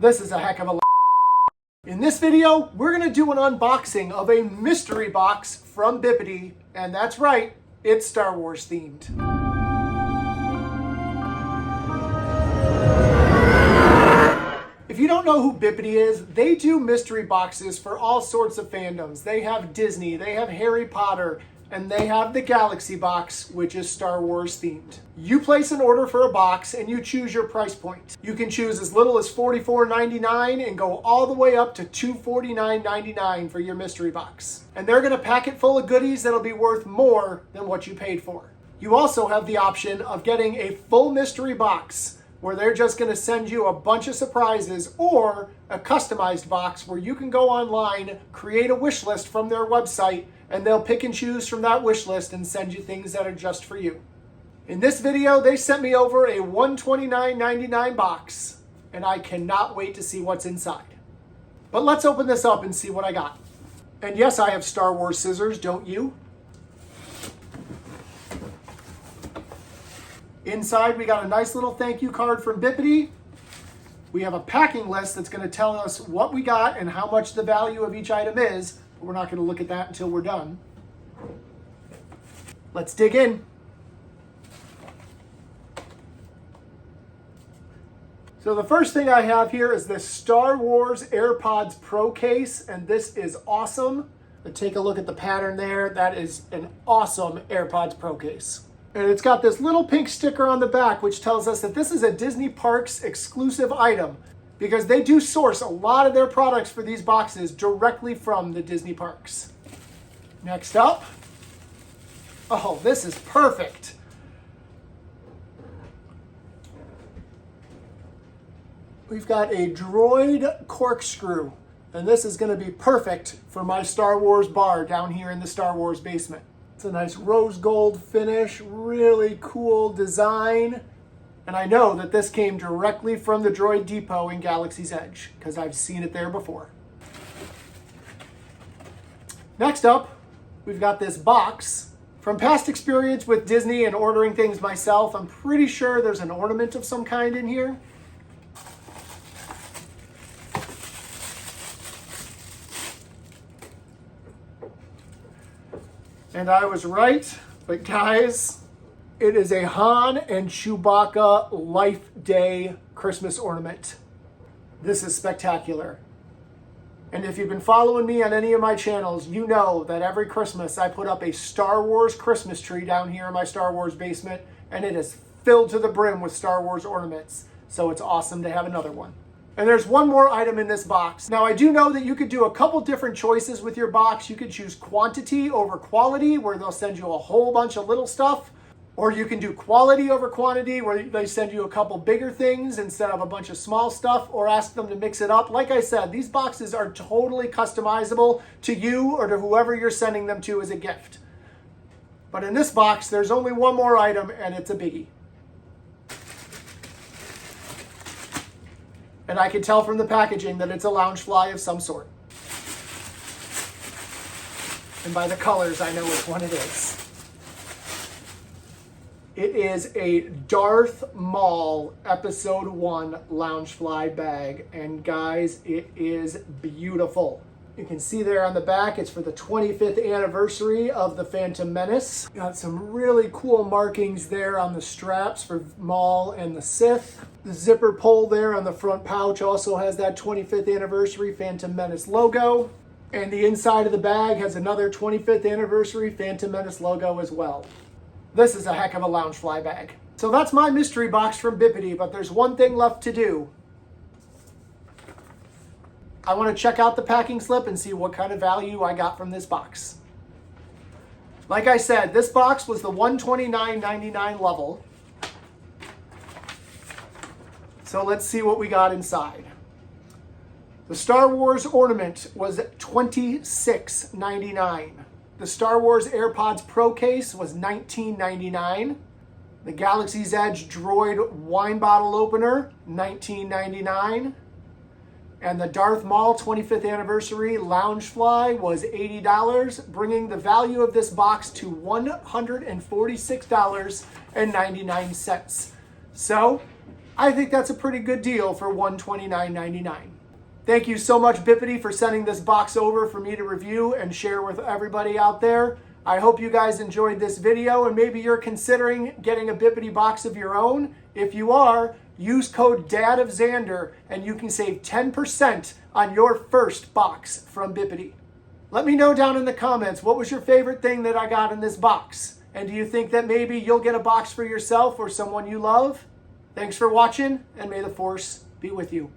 This is a heck of a In this video, we're going to do an unboxing of a mystery box from Bibbidi, and that's right, it's Star Wars themed. If you don't know who Bibbidi is, they do mystery boxes for all sorts of fandoms. They have Disney, they have Harry Potter, and they have the Galaxy box, which is Star Wars themed. You place an order for a box and you choose your price point. You can choose as little as $44.99 and go all the way up to $249.99 for your mystery box. And they're gonna pack it full of goodies that'll be worth more than what you paid for. You also have the option of getting a full mystery box where they're just gonna send you a bunch of surprises, or a customized box where you can go online, create a wish list from their website, and they'll pick and choose from that wish list and send you things that are just for you. In this video, they sent me over a $129.99 box, and I cannot wait to see what's inside. But let's open this up and see what I got. And yes, I have Star Wars scissors, don't you? Inside, we got a nice little thank you card from Bibbidi. We have a packing list that's going to tell us what we got and how much the value of each item is. But we're not going to look at that until we're done. Let's dig in. So the first thing I have here is this Star Wars AirPods Pro case, and this is awesome. But take a look at the pattern there. That is an awesome AirPods Pro case. And it's got this little pink sticker on the back, which tells us that this is a Disney Parks exclusive item, because they do source a lot of their products for these boxes directly from the Disney Parks. Next up, oh, this is perfect. We've got a droid corkscrew, and this is going to be perfect for my Star Wars bar down here in the Star Wars basement. It's a nice rose gold finish, really cool design. And I know that this came directly from the Droid Depot in Galaxy's Edge, because I've seen it there before. Next up, we've got this box. From past experience with Disney and ordering things myself, I'm pretty sure there's an ornament of some kind in here. And I was right, but guys, it is a Han and Chewbacca Life Day Christmas ornament. This is spectacular. And if you've been following me on any of my channels, you know that every Christmas I put up a Star Wars Christmas tree down here in my Star Wars basement, and it is filled to the brim with Star Wars ornaments. So it's awesome to have another one. And there's one more item in this box. Now, I do know that you could do a couple different choices with your box. You could choose quantity over quality, where they'll send you a whole bunch of little stuff. Or you can do quality over quantity, where they send you a couple bigger things instead of a bunch of small stuff, or ask them to mix it up. Like I said, these boxes are totally customizable to you or to whoever you're sending them to as a gift. But in this box, there's only one more item, and it's a biggie. And I can tell from the packaging that it's a Loungefly of some sort. And by the colors, I know which one it is. It is a Darth Maul Episode 1 Loungefly bag. And guys, it is beautiful. You can see there on the back, it's for the 25th anniversary of the Phantom Menace. Got some really cool markings there on the straps for Maul and the Sith. The zipper pull there on the front pouch also has that 25th anniversary Phantom Menace logo. And the inside of the bag has another 25th anniversary Phantom Menace logo as well. This is a heck of a Loungefly bag. So that's my mystery box from Bibbidi, but there's one thing left to do. I want to check out the packing slip and see what kind of value I got from this box. Like I said, this box was the $129.99 level. So let's see what we got inside. The Star Wars ornament was $26.99. The Star Wars AirPods Pro case was $19.99. The Galaxy's Edge Droid wine bottle opener, $19.99. And the Darth Maul 25th anniversary Loungefly was $80, bringing the value of this box to $146.99. So I think that's a pretty good deal for $129.99. Thank you so much, Bibbidi, for sending this box over for me to review and share with everybody out there. I hope you guys enjoyed this video, and maybe you're considering getting a Bibbidi box of your own. If you are, use code DADOFXander and you can save 10% on your first box from Bibbidi. Let me know down in the comments, what was your favorite thing that I got in this box? And do you think that maybe you'll get a box for yourself or someone you love? Thanks for watching, and may the Force be with you.